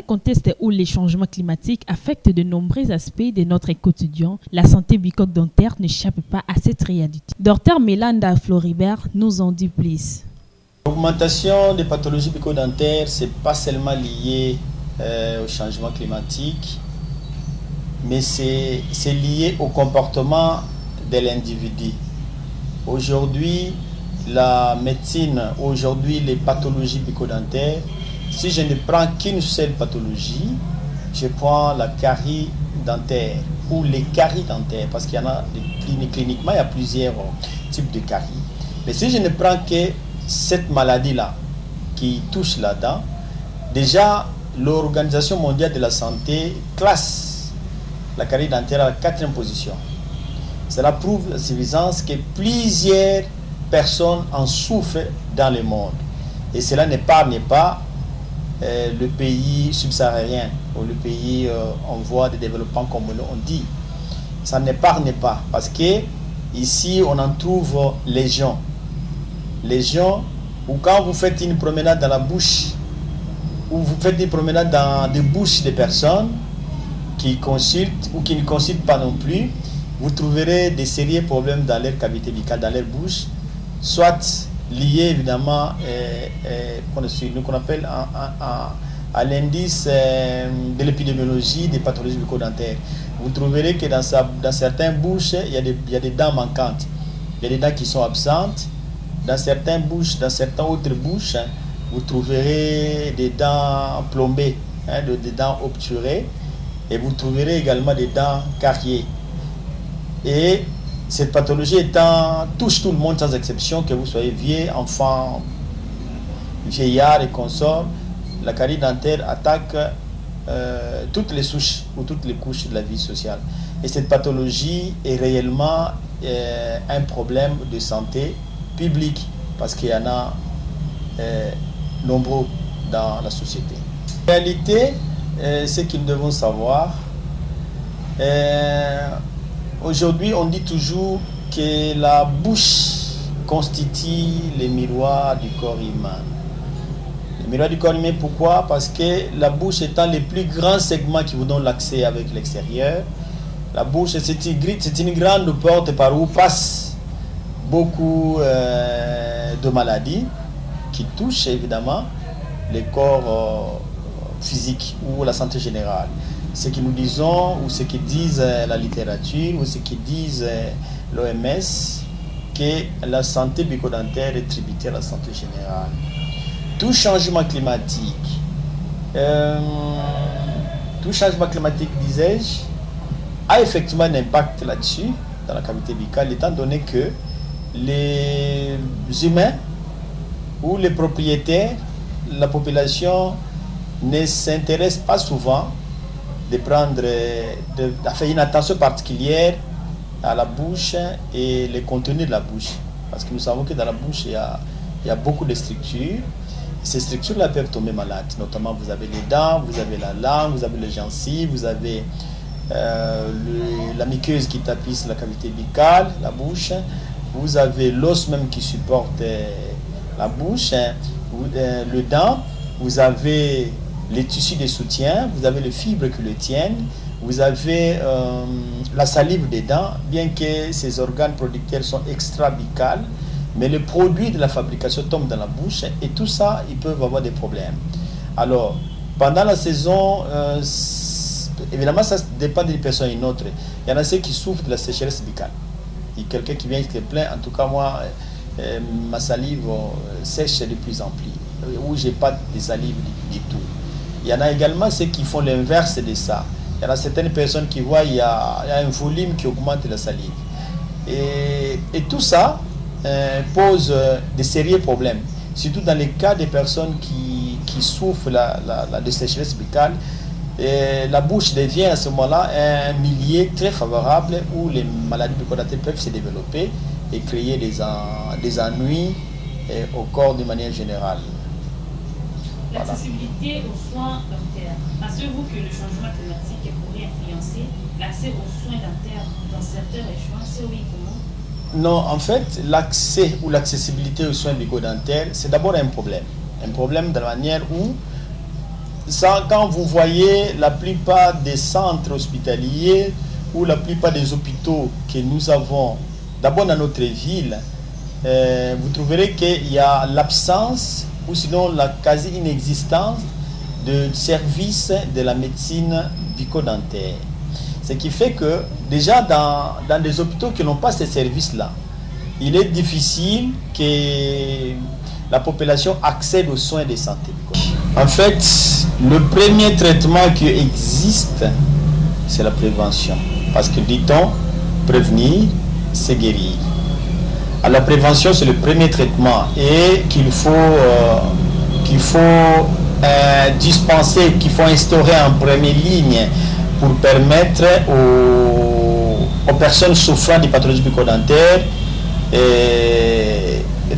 contexte où les changements climatiques affectent de nombreux aspects de notre quotidien, la santé bucco-dentaire n'échappe pas à cette réalité. Dr Mélanda Floribert nous en dit plus. L'augmentation des pathologies bucco-dentaires, ce n'est pas seulement lié au changement climatique, mais c'est lié au comportement de l'individu. Aujourd'hui, la médecine, les pathologies bucco-dentaires, si je ne prends qu'une seule pathologie, je prends la carie dentaire ou les caries dentaires, parce qu'il y en a, cliniquement, il y a plusieurs types de caries. Mais si je ne prends que cette maladie-là qui touche la dent, déjà, l'Organisation mondiale de la santé classe la carie dentaire à la 4e position. Cela prouve la suffisance que plusieurs personnes en souffrent dans le monde. Et cela n'épargne pas le pays subsaharien ou le pays en voie de développement, comme on dit. Ça n'épargne pas parce que ici on en trouve légion. Légion, ou quand vous faites une promenade dans la bouche, ou vous faites une promenade dans des bouches de personnes qui consultent ou qui ne consultent pas non plus, vous trouverez des sérieux problèmes dans leur cavité buccale, dans leur bouche, soit liés évidemment qu'on appelle à l'indice de l'épidémiologie des pathologies bucco-dentaires. Vous trouverez que dans certaines bouches, il y a des dents manquantes, il y a des dents qui sont absentes. Dans certaines bouches, dans certaines autres bouches, vous trouverez des dents plombées, des dents obturées, et vous trouverez également des dents cariées. Et cette pathologie touche tout le monde sans exception, que vous soyez vieux, enfant, vieillard et consorts. La carie dentaire attaque toutes les souches ou toutes les couches de la vie sociale. Et cette pathologie est réellement un problème de santé publique, parce qu'il y en a nombreux dans la société. En réalité, ce que nous devons savoir, aujourd'hui on dit toujours que la bouche constitue le miroir du corps humain. Le miroir du corps humain, pourquoi? Parce que la bouche étant le plus grand segment qui vous donne l'accès avec l'extérieur, la bouche c'est une grande porte par où passe beaucoup de maladies qui touchent évidemment le corps physique ou la santé générale. Ce que nous disons, ou ce que disent la littérature, ou ce que disent l'OMS, que la santé bucco-dentaire est tributaire à la santé générale. Tout changement climatique, disais-je, a effectivement un impact là-dessus, dans la cavité buccale, étant donné que les humains ou les propriétaires, la population ne s'intéresse pas souvent de faire une attention particulière à la bouche et le contenu de la bouche. Parce que nous savons que dans la bouche, il y a beaucoup de structures. Ces structures-là peuvent tomber malades. Notamment, vous avez les dents, vous avez la langue, vous avez les gencives, vous avez la muqueuse qui tapisse la cavité buccale, la bouche. Vous avez l'os même qui supporte la bouche, le dent, vous avez les tissus de soutien, vous avez les fibres qui le tiennent, vous avez la salive des dents, bien que ces organes producteurs sont extra-buccales, mais le produit de la fabrication tombe dans la bouche et tout ça, ils peuvent avoir des problèmes. Alors, pendant la saison, évidemment, ça dépend d'une personne à une autre. Il y en a ceux qui souffrent de la sécheresse buccale. Quelqu'un qui vient se plaint, en tout cas moi, ma salive sèche de plus en plus, ou j'ai pas de salive du tout. Il y en a également ceux qui font l'inverse de ça. Il y en a certaines personnes qui voient il y a un volume qui augmente la salive. Et tout ça pose de sérieux problèmes, surtout dans les cas des personnes qui souffrent de sécheresse buccale. Et la bouche devient à ce moment-là un milieu très favorable où les maladies bucco-dentaires peuvent se développer et créer des ennuis au corps de manière générale. L'accessibilité aux soins dentaires. Pensez-vous que le changement climatique pourrait influencer l'accès aux soins dentaires dans certaines régions? C'est oui, comment? Non, en fait, l'accès ou l'accessibilité aux soins bucco-dentaires, c'est d'abord un problème. Un problème de la manière où quand vous voyez la plupart des centres hospitaliers ou la plupart des hôpitaux que nous avons, d'abord dans notre ville, vous trouverez qu'il y a l'absence ou sinon la quasi-inexistence de services de la médecine bucco-dentaire. Ce qui fait que déjà dans des hôpitaux qui n'ont pas ces services-là, il est difficile que la population accède aux soins de santé buccale. En fait, le premier traitement qui existe, c'est la prévention. Parce que dit-on, prévenir, c'est guérir. Alors, la prévention, c'est le premier traitement et qu'il faut dispenser, qu'il faut instaurer en première ligne pour permettre aux personnes souffrant des pathologies bucco-dentaires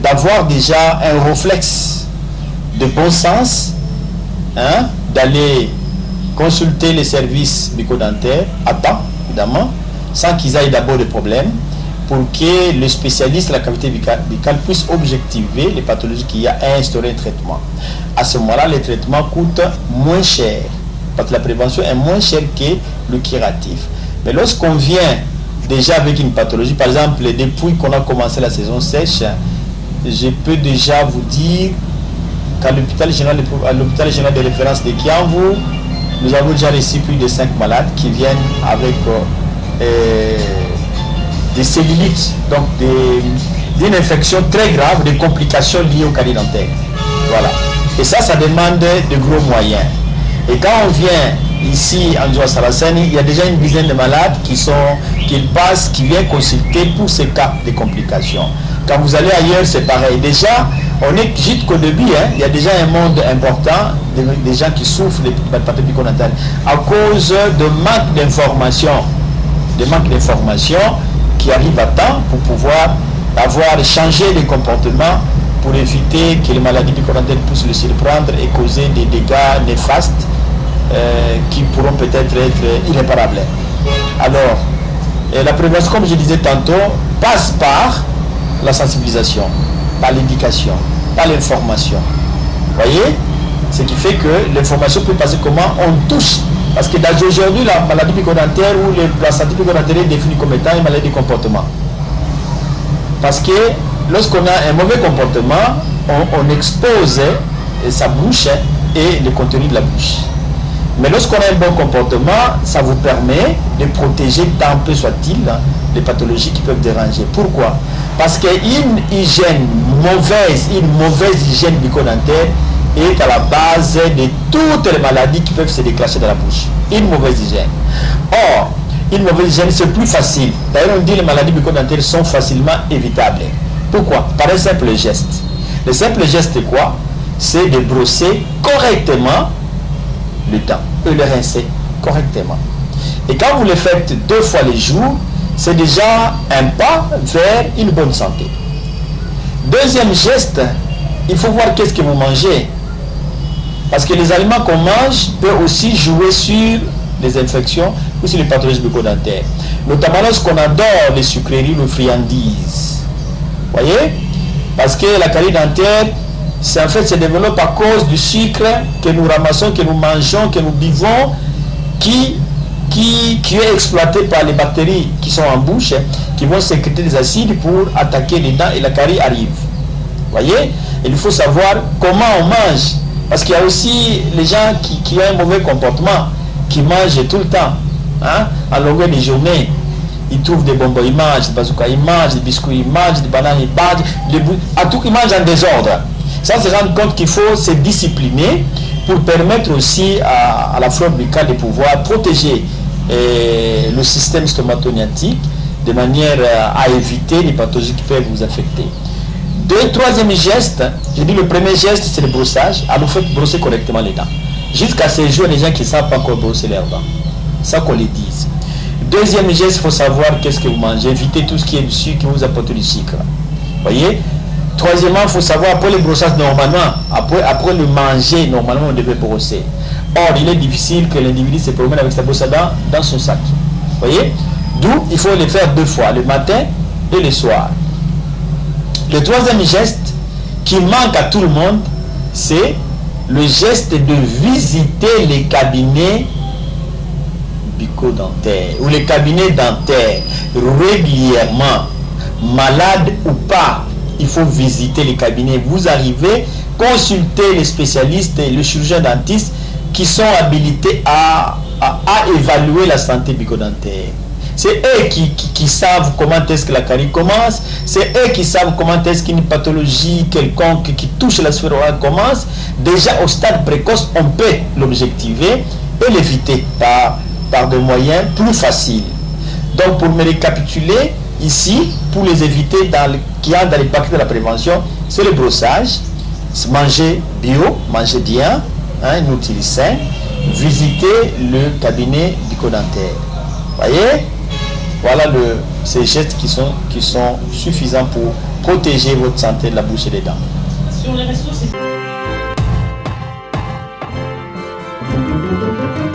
d'avoir déjà un réflexe de bon sens, d'aller consulter les services bucco-dentaires à temps, évidemment, sans qu'ils aient d'abord de problèmes, pour que le spécialiste de la cavité buccale puisse objectiver les pathologies qu'il y a et instaurer un traitement. À ce moment-là, le traitement coûte moins cher, parce que la prévention est moins chère que le curatif. Mais lorsqu'on vient déjà avec une pathologie, par exemple, depuis qu'on a commencé la saison sèche, je peux déjà vous dire qu'à l'hôpital général de référence de Kiamvou, nous avons déjà reçu plus de 5 malades qui viennent avec des cellulites, donc d'une infection très grave, des complications liées au carie dentaire. Voilà. Et ça demande de gros moyens. Et quand on vient ici en Djoa Saraceni, il y a déjà une dizaine de malades qui viennent consulter pour ces cas de complications. Quand vous allez ailleurs, c'est pareil. Déjà, on est juste qu'au début, il y a déjà un monde important des gens qui souffrent de pathologies bucco-dentaires à cause de manque d'informations. Qui arrivent à temps pour pouvoir changé les comportements pour éviter que les maladies bucco-dentaires puissent le surprendre et causer des dégâts néfastes qui pourront peut-être être irréparables. Alors, la prévention, comme je disais tantôt, passe par la sensibilisation, par l'éducation, par l'information. Vous voyez? Ce qui fait que l'information peut passer comment on touche. Parce que aujourd'hui, la maladie bucco-dentaire ou la santé bucco-dentaire est définie comme étant une maladie de comportement. Parce que lorsqu'on a un mauvais comportement, on expose sa bouche et le contenu de la bouche. Mais lorsqu'on a un bon comportement, ça vous permet de protéger tant peu soit-il les pathologies qui peuvent déranger. Pourquoi? Parce qu'une mauvaise hygiène bucco-dentaire est à la base de toutes les maladies qui peuvent se déclencher dans la bouche. Une mauvaise hygiène. Or, une mauvaise hygiène, c'est plus facile. D'ailleurs, on dit que les maladies bucco-dentaires sont facilement évitables. Pourquoi? Par un simple geste. Le simple geste, c'est quoi? C'est de brosser correctement le dent et le rincer correctement. Et quand vous le faites 2 fois le jour, c'est déjà un pas vers une bonne santé. Deuxième geste, il faut voir qu'est-ce que vous mangez. Parce que les aliments qu'on mange peuvent aussi jouer sur les infections ou sur les pathologies bucco-dentaires. Notamment lorsqu'on adore les sucreries, les friandises. Vous voyez? Parce que la carie dentaire, se développe à cause du sucre que nous ramassons, que nous mangeons, que nous buvons, qui est exploité par les bactéries qui sont en bouche, qui vont sécréter des acides pour attaquer les dents et la carie arrive. Vous voyez? Il faut savoir comment on mange. Parce qu'il y a aussi les gens qui ont un mauvais comportement, qui mangent tout le temps, en longueur de journée. Ils trouvent des bonbons, ils mangent des bazookas, ils mangent des biscuits, ils mangent des bananes, ils mangent à tout, ils mangent en désordre. Ça se rend compte qu'il faut se discipliner pour permettre aussi à la flore buccale de pouvoir protéger le système stomatognatique de manière à éviter les pathologies qui peuvent vous affecter. Troisième geste, je dis le premier geste, c'est le brossage. Alors, vous faites brosser correctement les dents. Jusqu'à ces jours, les gens qui ne savent pas encore brosser leurs dents. Ça qu'on les dise. Deuxième geste, il faut savoir qu'est-ce que vous mangez. Évitez tout ce qui est du sucre qui vous apporte du sucre. Vous voyez? Troisièmement, il faut savoir, après le brossage, normalement, après le manger, normalement, on devait brosser. Or, il est difficile que l'individu se promène avec sa brosse à dents dans son sac. Vous voyez? D'où, il faut le faire 2 fois, le matin et le soir. Le troisième geste qui manque à tout le monde, c'est le geste de visiter les cabinets bucco-dentaires ou les cabinets dentaires régulièrement, malade ou pas. Il faut visiter les cabinets. Vous arrivez, consulter les spécialistes et le chirurgien dentiste qui sont habilités à évaluer la santé bucco-dentaire. C'est eux qui savent comment est-ce que la carie commence, c'est eux qui savent comment est-ce qu'une pathologie quelconque qui touche la sphère orale commence. Déjà au stade précoce, on peut l'objectiver et l'éviter par des moyens plus faciles. Donc pour me récapituler, ici, pour les éviter qui entrent dans les paquets de la prévention, c'est le brossage, manger bio, manger bien, une outil sain, visiter le cabinet bucco-dentaire. Voyez, voilà ces gestes qui sont suffisants pour protéger votre santé de la bouche et des dents. Sur les ressources.